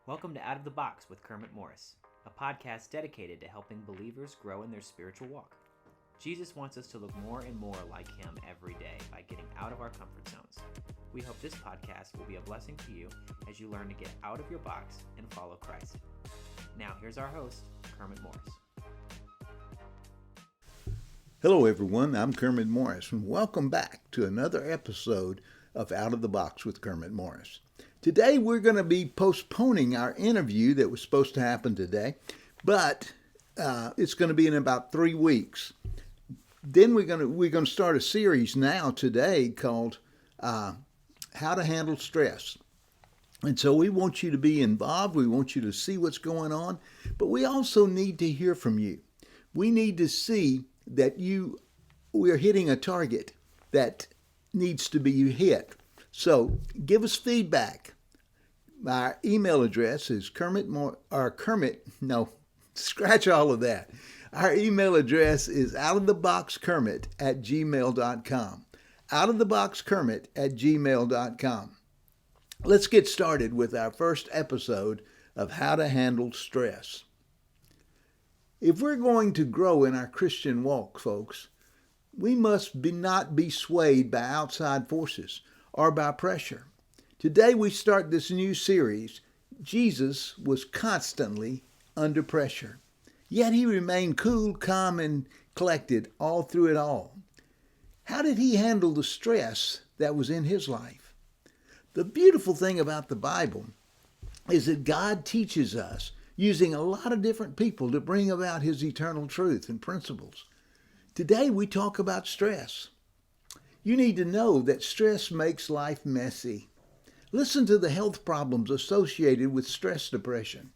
Welcome to Out of the Box with Kermit Morris, a podcast dedicated to helping believers grow in their spiritual walk. Jesus wants us to look more and more like Him every day by getting out of our comfort zones. We hope this podcast will be a blessing to you as you learn to get out of your box and follow Christ. Now, here's our host, Kermit Morris. Hello everyone, I'm Kermit Morris, and welcome back to another episode of Out of the Box with Kermit Morris. Today we're going to be postponing our interview that was supposed to happen today, but it's going to be in about 3 weeks. Then we're going to start a series now today called How to Handle Stress. And so we want you to be involved. We want you to see what's going on, but we also need to hear from you. We need to see that we're hitting a target that needs to be hit. So give us feedback. Our email address is scratch all of that. Our email address is outoftheboxkermit@gmail.com. outoftheboxkermit@gmail.com. Let's get started with our first episode of How to Handle Stress. If we're going to grow in our Christian walk, folks, we must not be swayed by outside forces or by pressure. Today we start this new series. Jesus was constantly under pressure, yet he remained cool, calm, and collected all through it all. How did he handle the stress that was in his life? The beautiful thing about the Bible is that God teaches us using a lot of different people to bring about his eternal truth and principles. Today we talk about stress. You need to know that stress makes life messy. Listen to the health problems associated with stress depression,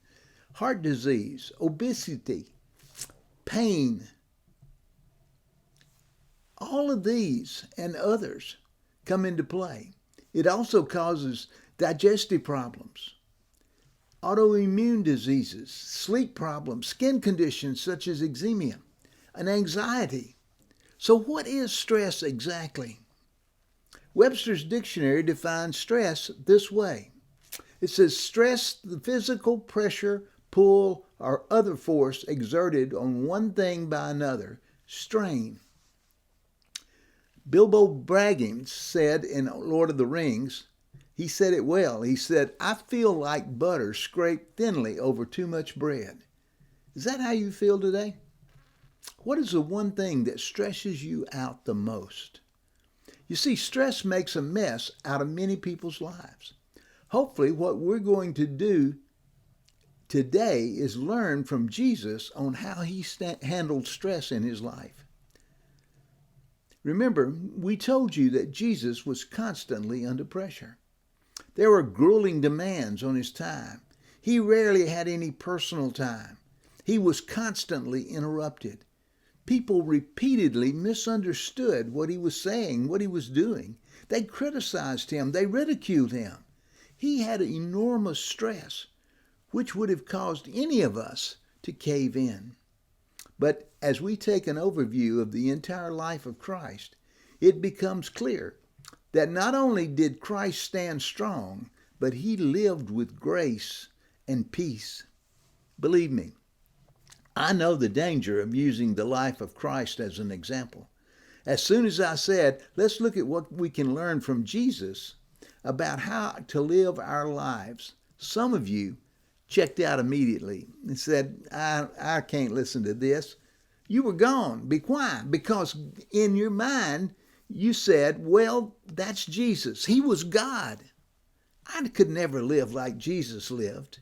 heart disease, obesity, pain. All of these and others come into play. It also causes digestive problems, autoimmune diseases, sleep problems, skin conditions such as eczema, and anxiety. So what is stress exactly? Webster's dictionary defines stress this way. It says, stress, the physical pressure, pull, or other force exerted on one thing by another. Strain. Bilbo Baggins said in Lord of the Rings, he said it well. He said, I feel like butter scraped thinly over too much bread. Is that how you feel today? What is the one thing that stresses you out the most? You see, stress makes a mess out of many people's lives. Hopefully, what we're going to do today is learn from Jesus on how he handled stress in his life. Remember, we told you that Jesus was constantly under pressure. There were grueling demands on his time. He rarely had any personal time. He was constantly interrupted. People repeatedly misunderstood what he was saying, what he was doing. They criticized him. They ridiculed him. He had enormous stress, which would have caused any of us to cave in. But as we take an overview of the entire life of Christ, it becomes clear that not only did Christ stand strong, but he lived with grace and peace. Believe me, I know the danger of using the life of Christ as an example. As soon as I said, let's look at what we can learn from Jesus about how to live our lives, some of you checked out immediately and said, I can't listen to this. You were gone. Why? Because in your mind, you said, well, that's Jesus. He was God. I could never live like Jesus lived.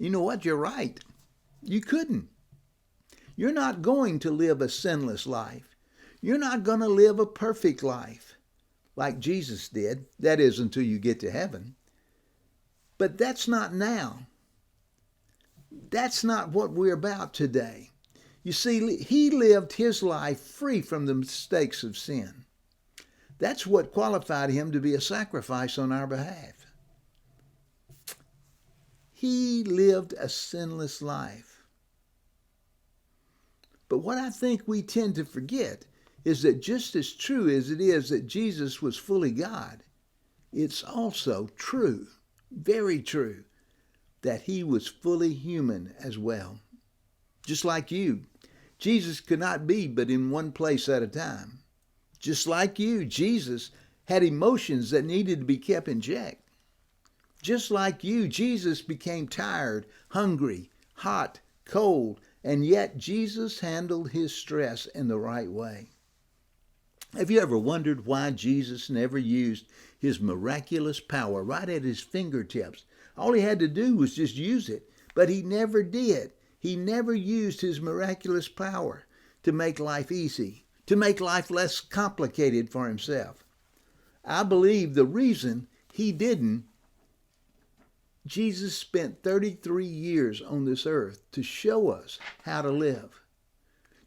You know what? You're right. You couldn't. You're not going to live a sinless life. You're not going to live a perfect life like Jesus did. That is, until you get to heaven. But that's not now. That's not what we're about today. You see, he lived his life free from the mistakes of sin. That's what qualified him to be a sacrifice on our behalf. He lived a sinless life. But what I think we tend to forget is that just as true as it is that Jesus was fully God, it's also true, very true, that he was fully human as well. Just like you, Jesus could not be but in one place at a time. Just like you, Jesus had emotions that needed to be kept in check. Just like you, Jesus became tired, hungry, hot, cold, and yet Jesus handled his stress in the right way. Have you ever wondered why Jesus never used his miraculous power right at his fingertips? All he had to do was just use it, but he never did. He never used his miraculous power to make life easy, to make life less complicated for himself. I believe the reason he didn't, Jesus spent 33 years on this earth to show us how to live,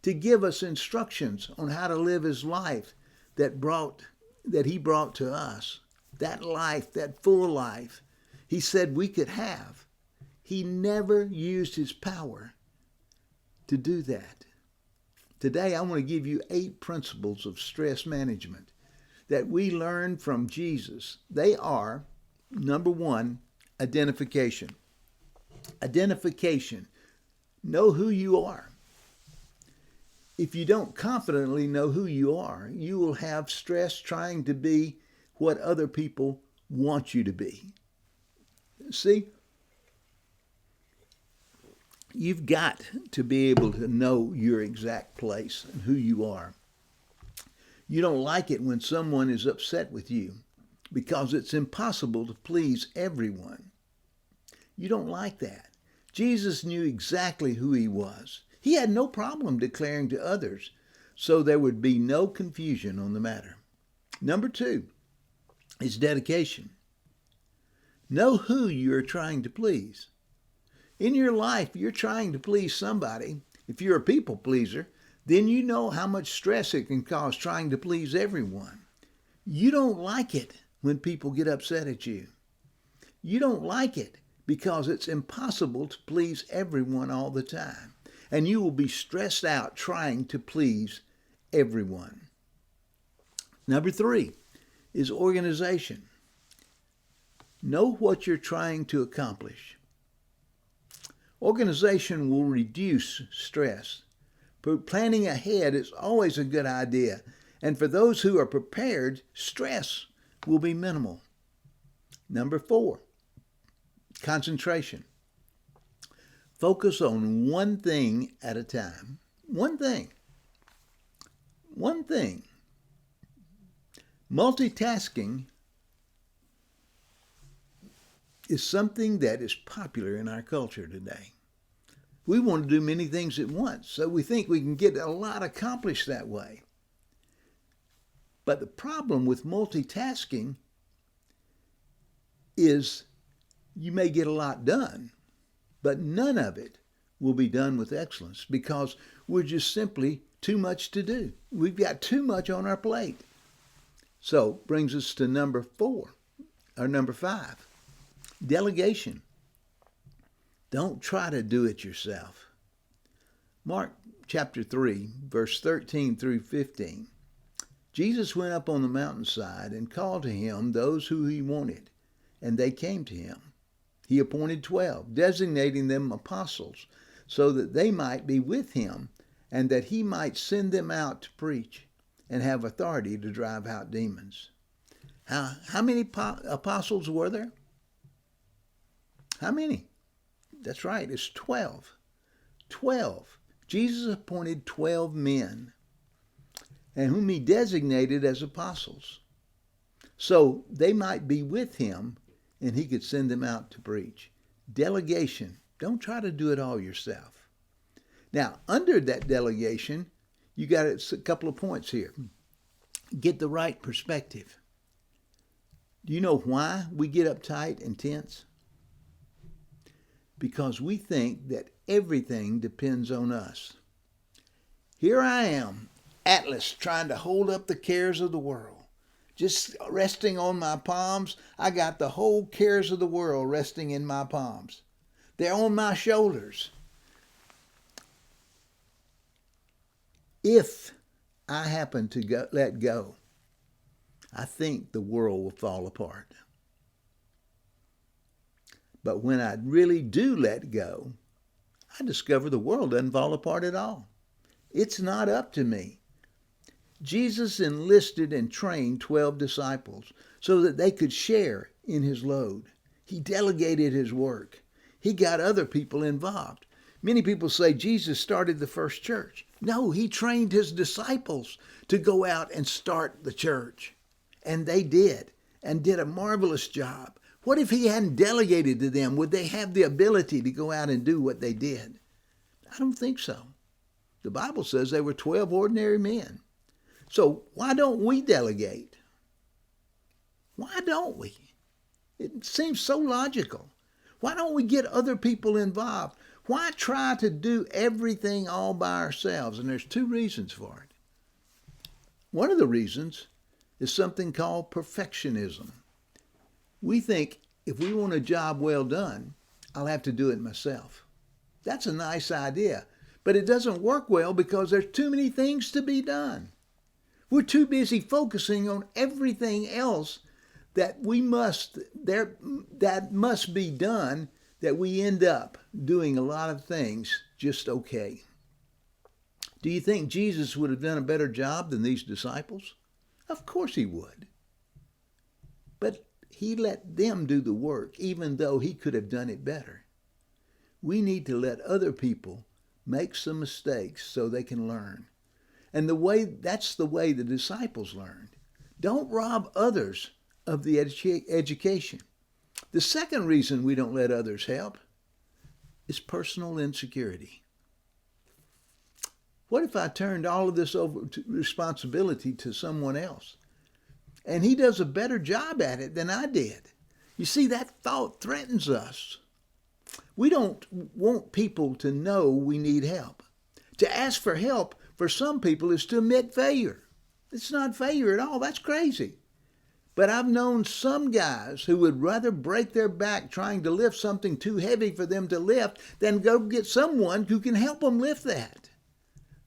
to give us instructions on how to live his life that he brought to us. That life, that full life, he said we could have. He never used his power to do that. Today, I want to give you 8 principles of stress management that we learned from Jesus. They are, number 1, identification. Identification. Know who you are. If you don't confidently know who you are, you will have stress trying to be what other people want you to be. See, you've got to be able to know your exact place and who you are. You don't like it when someone is upset with you because it's impossible to please everyone. You don't like that. Jesus knew exactly who he was. He had no problem declaring to others, so there would be no confusion on the matter. Number 2 is dedication. Know who you're trying to please. In your life, you're trying to please somebody. If you're a people pleaser, then you know how much stress it can cause trying to please everyone. You don't like it when people get upset at you. You don't like it because it's impossible to please everyone all the time. And you will be stressed out trying to please everyone. Number 3 is organization. Know what you're trying to accomplish. Organization will reduce stress. Planning ahead is always a good idea. And for those who are prepared, stress will be minimal. Number 4, concentration. Focus on one thing at a time. One thing. One thing. Multitasking is something that is popular in our culture today. We want to do many things at once, so we think we can get a lot accomplished that way. But the problem with multitasking is you may get a lot done, but none of it will be done with excellence because we're just simply too much to do. We've got too much on our plate. So brings us to number 5, delegation. Don't try to do it yourself. Mark chapter 3, verse 13 through 15. Jesus went up on the mountainside and called to him those who he wanted, and they came to him. He appointed 12, designating them apostles, so that they might be with him, and that he might send them out to preach and have authority to drive out demons. How many apostles were there? How many? That's right, it's 12. 12. Jesus appointed 12 men, and whom he designated as apostles, so they might be with him and he could send them out to preach. Delegation. Don't try to do it all yourself. Now, under that delegation, you got a couple of points here. Get the right perspective. Do you know why we get uptight and tense? Because we think that everything depends on us. Here I am, Atlas, trying to hold up the cares of the world. Just resting on my palms, I got the whole cares of the world resting in my palms. They're on my shoulders. If I happen to let go, I think the world will fall apart. But when I really do let go, I discover the world doesn't fall apart at all. It's not up to me. Jesus enlisted and trained 12 disciples so that they could share in his load. He delegated his work. He got other people involved. Many people say Jesus started the first church. No, he trained his disciples to go out and start the church. And they did, and did a marvelous job. What if he hadn't delegated to them? Would they have the ability to go out and do what they did? I don't think so. The Bible says they were 12 ordinary men. So why don't we delegate? Why don't we? It seems so logical. Why don't we get other people involved? Why try to do everything all by ourselves? And there's two reasons for it. One of the reasons is something called perfectionism. We think if we want a job well done, I'll have to do it myself. That's a nice idea, but it doesn't work well because there's too many things to be done. We're too busy focusing on everything else that must be done, that we end up doing a lot of things just okay. Do you think Jesus would have done a better job than these disciples? Of course he would. But he let them do the work, even though he could have done it better. We need to let other people make some mistakes so they can learn. And that's the way the disciples learned. Don't rob others of the education. The second reason we don't let others help is personal insecurity. What if I turned all of this over to responsibility to someone else, and he does a better job at it than I did? You see, that thought threatens us. We don't want people to know we need help. To ask for help for some people is to admit failure. It's not failure at all. That's crazy. But I've known some guys who would rather break their back trying to lift something too heavy for them to lift than go get someone who can help them lift that.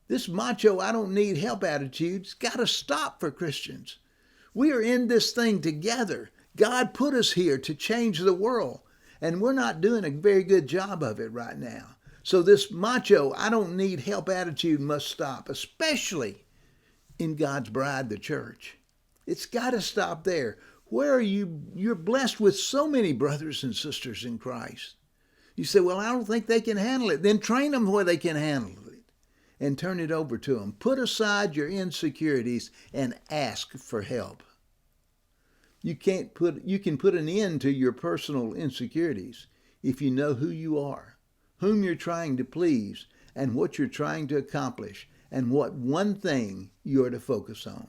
This macho, I don't need help attitude's got to stop for Christians. We are in this thing together. God put us here to change the world, and we're not doing a very good job of it right now. So this macho, I don't need help attitude must stop, especially in God's bride, the church. It's got to stop there. Where are you? You're blessed with so many brothers and sisters in Christ. You say, well, I don't think they can handle it. Then train them where they can handle it and turn it over to them. Put aside your insecurities and ask for help. You can put an end to your personal insecurities if you know who you are, whom you're trying to please, and what you're trying to accomplish, and what one thing you're to focus on.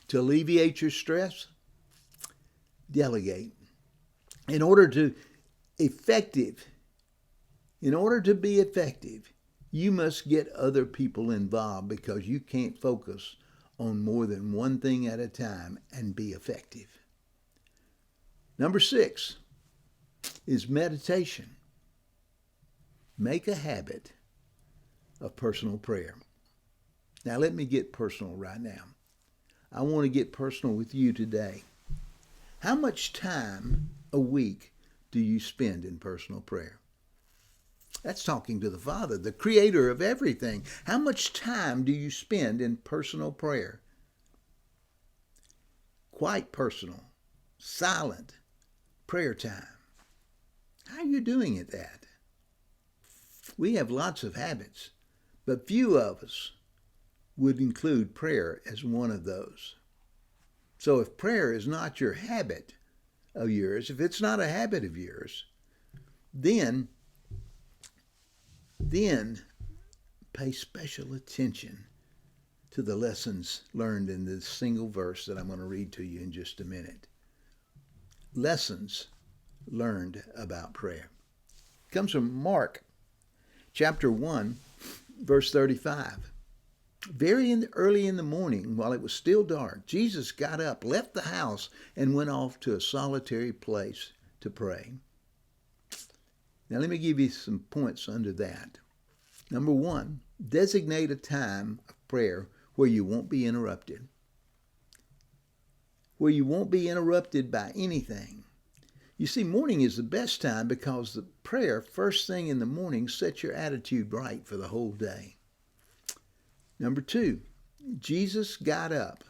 To alleviate your stress, delegate. In order to be effective, you must get other people involved because you can't focus on more than one thing at a time and be effective. Number 6 is meditation. Make a habit of personal prayer. Now let me get personal right now. I want to get personal with you today. How much time a week do you spend in personal prayer? That's talking to the Father, the creator of everything. How much time do you spend in personal prayer? Quite personal, silent prayer time. How are you doing at that? We have lots of habits, but few of us would include prayer as one of those. So if prayer is not your habit of yours, if it's not a habit of yours, then pay special attention to the lessons learned in this single verse that I'm going to read to you in just a minute. Lessons learned about prayer. It comes from Mark chapter 1, verse 35. Very early in the morning, while it was still dark, Jesus got up, left the house, and went off to a solitary place to pray. Now let me give you some points under that. Number 1, designate a time of prayer where you won't be interrupted. Where you won't be interrupted by anything. You see, morning is the best time because the prayer first thing in the morning sets your attitude right for the whole day. Number 2, Jesus got up.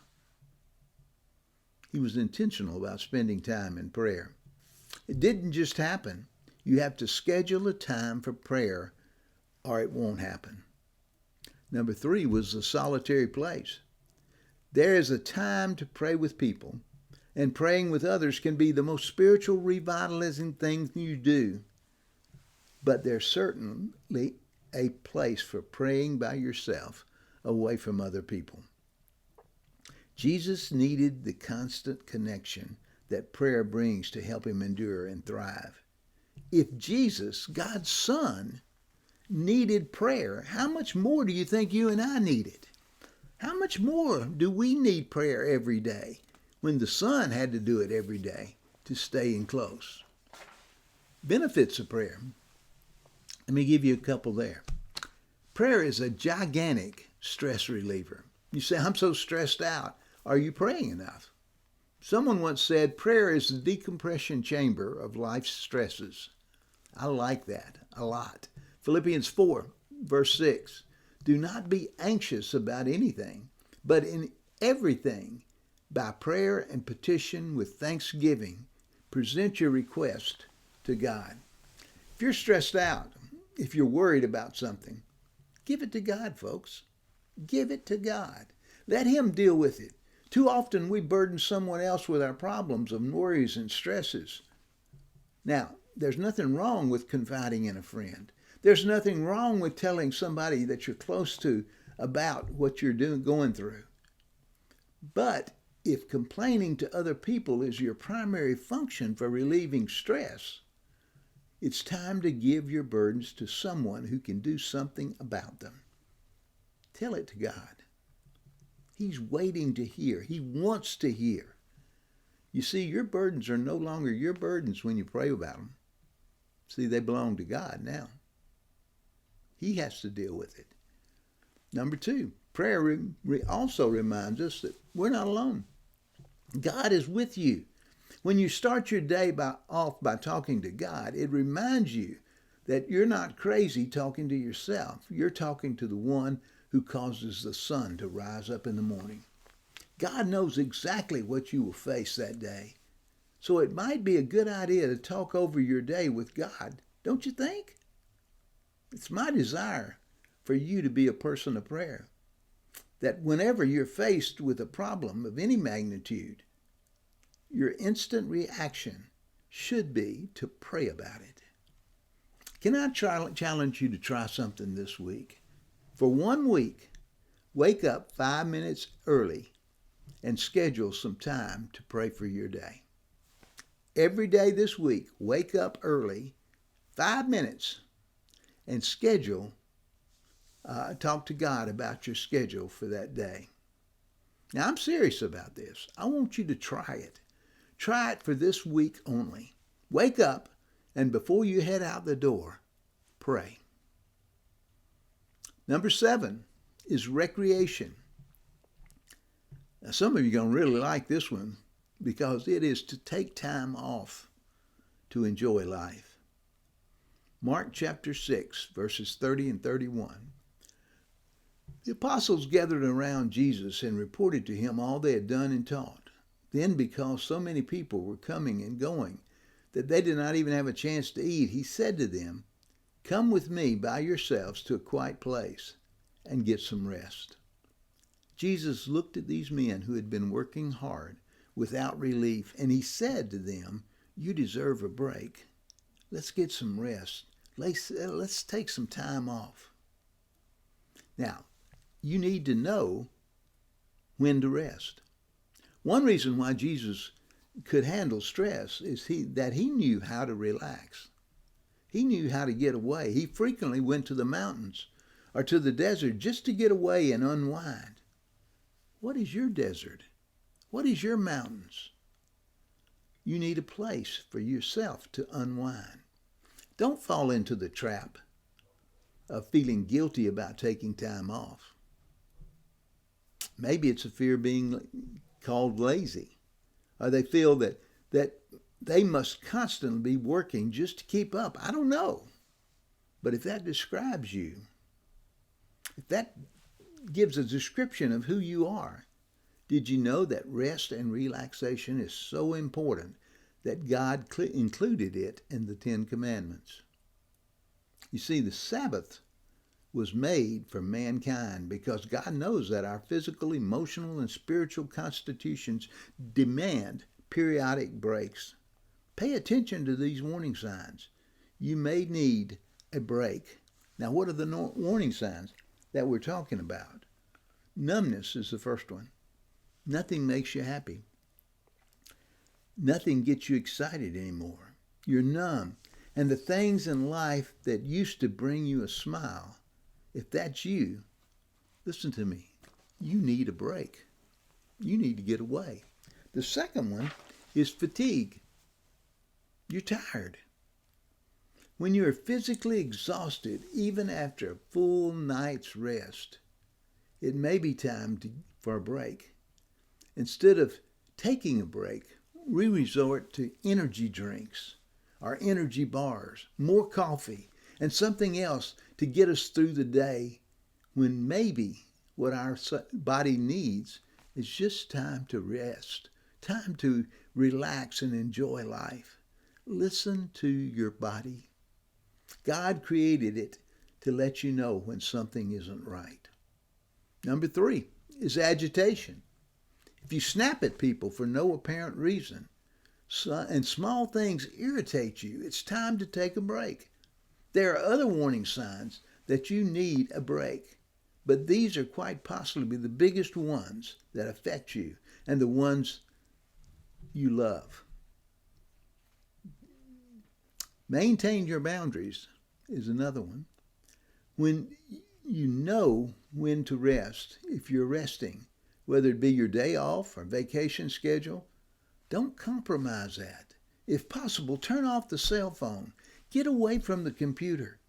He was intentional about spending time in prayer. It didn't just happen. You have to schedule a time for prayer or it won't happen. Number 3 was the solitary place. There is a time to pray with people, and praying with others can be the most spiritual revitalizing thing you do. But there's certainly a place for praying by yourself away from other people. Jesus needed the constant connection that prayer brings to help him endure and thrive. If Jesus, God's Son, needed prayer, how much more do you think you and I need it? How much more do we need prayer every day when the Son had to do it every day to stay in close? Benefits of prayer. Let me give you a couple there. Prayer is a gigantic stress reliever. You say, I'm so stressed out. Are you praying enough? Someone once said, prayer is the decompression chamber of life's stresses. I like that a lot. Philippians 4, verse 6. Do not be anxious about anything, but in everything, by prayer and petition with thanksgiving, present your request to God. If you're stressed out, if you're worried about something, give it to God, folks. Give it to God. Let Him deal with it. Too often we burden someone else with our problems and worries and stresses. Now, there's nothing wrong with confiding in a friend. There's nothing wrong with telling somebody that you're close to about what you're going through. But if complaining to other people is your primary function for relieving stress, it's time to give your burdens to someone who can do something about them. Tell it to God. He's waiting to hear. He wants to hear. You see, your burdens are no longer your burdens when you pray about them. See, they belong to God now. He has to deal with it. Number 2, prayer also reminds us that we're not alone. God is with you. When you start your day off by talking to God, it reminds you that you're not crazy talking to yourself. You're talking to the one who causes the sun to rise up in the morning. God knows exactly what you will face that day. So it might be a good idea to talk over your day with God, don't you think? It's my desire for you to be a person of prayer, that whenever you're faced with a problem of any magnitude, your instant reaction should be to pray about it. Can I challenge you to try something this week? For 1 week, wake up 5 minutes early and schedule some time to pray for your day. Every day this week, wake up early, 5 minutes, and talk to God about your schedule for that day. Now, I'm serious about this. I want you to try it. Try it for this week only. Wake up, and before you head out the door, pray. Number 7 is recreation. Now, some of you are going to really like this one because it is to take time off to enjoy life. Mark chapter 6, verses 30 and 31. The apostles gathered around Jesus and reported to him all they had done and taught. Then, because so many people were coming and going that they did not even have a chance to eat, he said to them, "Come with me by yourselves to a quiet place and get some rest." Jesus looked at these men who had been working hard without relief, and he said to them, "You deserve a break. Let's get some rest. Let's take some time off." Now, you need to know when to rest. One reason why Jesus could handle stress is that he knew how to relax. He knew how to get away. He frequently went to the mountains or to the desert just to get away and unwind. What is your desert? What is your mountains? You need a place for yourself to unwind. Don't fall into the trap of feeling guilty about taking time off. Maybe it's a fear of being called lazy, or they feel that they must constantly be working just to keep up. I don't know. But if that describes you, if that gives a description of who you are, did you know that rest and relaxation is so important that God included it in the Ten Commandments? You see, the Sabbath was made for mankind because God knows that our physical, emotional, and spiritual constitutions demand periodic breaks. Pay attention to these warning signs. You may need a break. Now, what are the warning signs that we're talking about? Numbness is the first one. Nothing makes you happy. Nothing gets you excited anymore. You're numb. And the things in life that used to bring you a smile, if that's you, listen to me. You need a break. You need to get away. The second one is fatigue. You're tired. When you're physically exhausted, even after a full night's rest, it may be time for a break. Instead of taking a break, we resort to energy drinks, or energy bars, more coffee, and something else to get us through the day, when maybe what our body needs is just time to rest, time to relax and enjoy life. Listen to your body. God created it to let you know when something isn't right. Number 3 is agitation. If you snap at people for no apparent reason, and small things irritate you, it's time to take a break. There are other warning signs that you need a break, but these are quite possibly the biggest ones that affect you and the ones you love. Maintain your boundaries is another one. When you know when to rest, if you're resting, whether it be your day off or vacation schedule, don't compromise that. If possible, turn off the cell phone. Get away from the computer.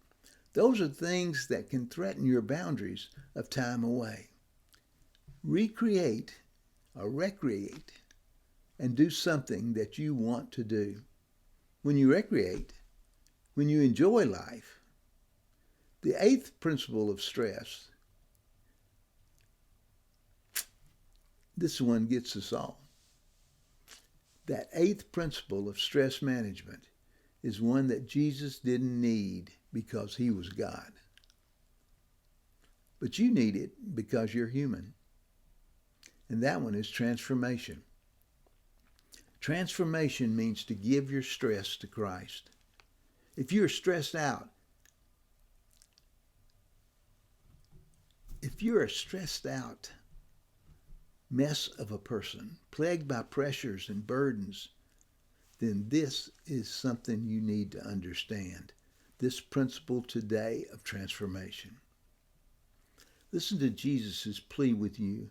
Those are things that can threaten your boundaries of time away. Recreate or recreate and do something that you want to do. When you recreate, when you enjoy life, the 8th principle of stress, this one gets us all. That 8th principle of stress management is one that Jesus didn't need because he was God. But you need it because you're human. And that one is transformation. Transformation means to give your stress to Christ. If you're stressed out, if you're a stressed out mess of a person, plagued by pressures and burdens, then this is something you need to understand. This principle today of transformation. Listen to Jesus' plea with you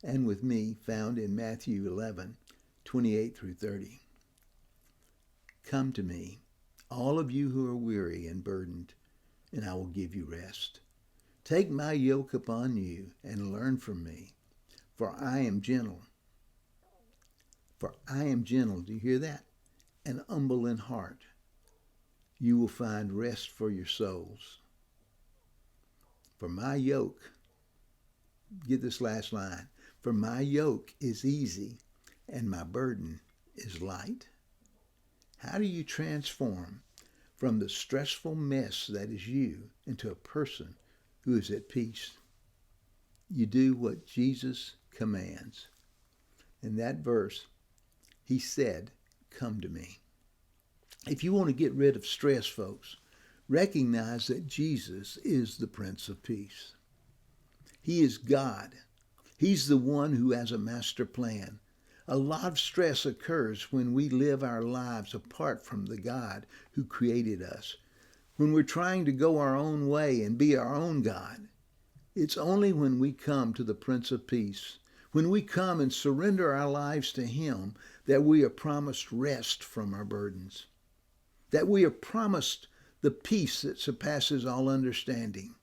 and with me, found in Matthew 11:28 through 30. Come to me, all of you who are weary and burdened, and I will give you rest. Take my yoke upon you and learn from me, for I am gentle. For I am gentle, do you hear that? And humble in heart. You will find rest for your souls. For my yoke, get this last line, for my yoke is easy and my burden is light. How do you transform from the stressful mess that is you into a person who is at peace? You do what Jesus commands. In that verse, he said, come to me. If you want to get rid of stress, folks, recognize that Jesus is the Prince of Peace. He is God. He's the one who has a master plan. A lot of stress occurs when we live our lives apart from the God who created us. When we're trying to go our own way and be our own God. It's only when we come to the Prince of Peace, when we come and surrender our lives to him, that we are promised rest from our burdens, that we are promised the peace that surpasses all understanding.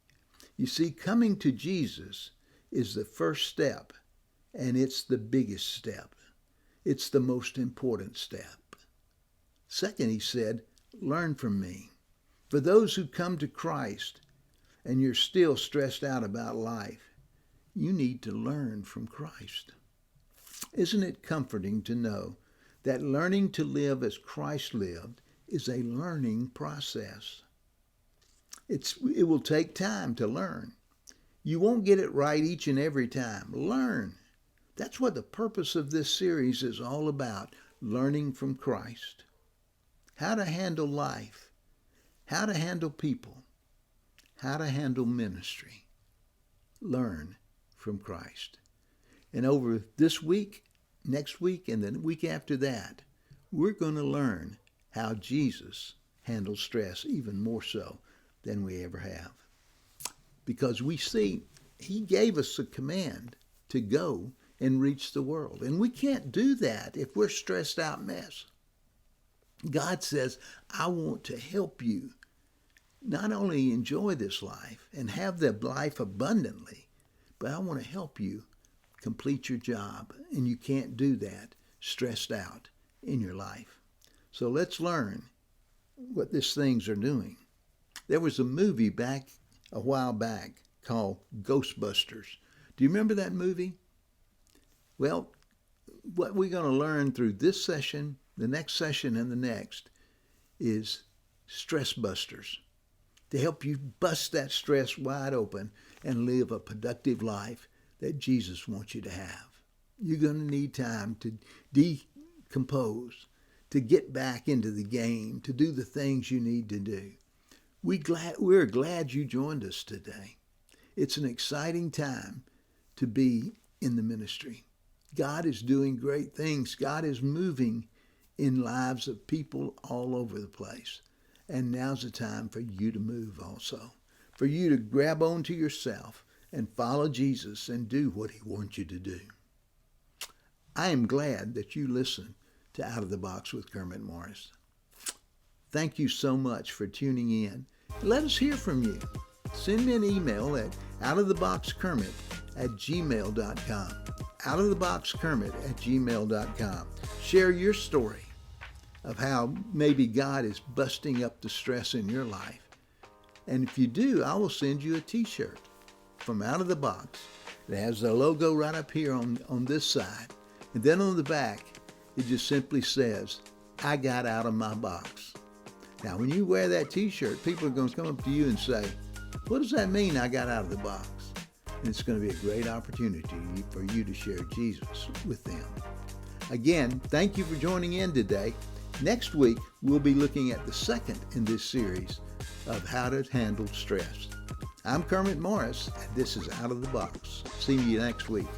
You see, coming to Jesus is the first step, and it's the biggest step. It's the most important step. Second, he said, learn from me. For those who come to Christ and you're still stressed out about life, you need to learn from Christ. Isn't it comforting to know that learning to live as Christ lived is a learning process? It will take time to learn. You won't get it right each and every time. Learn. That's what the purpose of this series is all about, learning from Christ. How to handle life, how to handle people, how to handle ministry. Learn from Christ. And over this week, next week, and the week after that, we're going to learn how Jesus handles stress even more so than we ever have. Because we see he gave us a command to go and reach the world. And we can't do that if we're stressed out mess. God says, I want to help you not only enjoy this life and have the life abundantly, but I want to help you complete your job. And you can't do that stressed out in your life. So let's learn what these things are doing. There was a movie a while back called Ghostbusters. Do you remember that movie? Well, what we're going to learn through this session, the next session, and the next is Stress Busters, to help you bust that stress wide open and live a productive life that Jesus wants you to have. You're going to need time to decompose, to get back into the game, to do the things you need to do. We're glad you joined us today. It's an exciting time to be in the ministry. God is doing great things. God is moving in lives of people all over the place. And now's the time for you to move also, for you to grab onto yourself and follow Jesus and do what he wants you to do. I am glad that you listened to Out of the Box with Kermit Morris. Thank you so much for tuning in. Let us hear from you. Send me an email at outoftheboxkermit@gmail.com. outoftheboxkermit@gmail.com. Share your story of how maybe God is busting up the stress in your life. And if you do, I will send you a t-shirt from Out of the Box. It has the logo right up here on this side. And then on the back, it just simply says, I got out of my box. Now, when you wear that t-shirt, people are going to come up to you and say, what does that mean, I got out of the box? And it's going to be a great opportunity for you to share Jesus with them. Again, thank you for joining in today. Next week, we'll be looking at the second in this series of how to handle stress. I'm Kermit Morris, and this is Out of the Box. See you next week.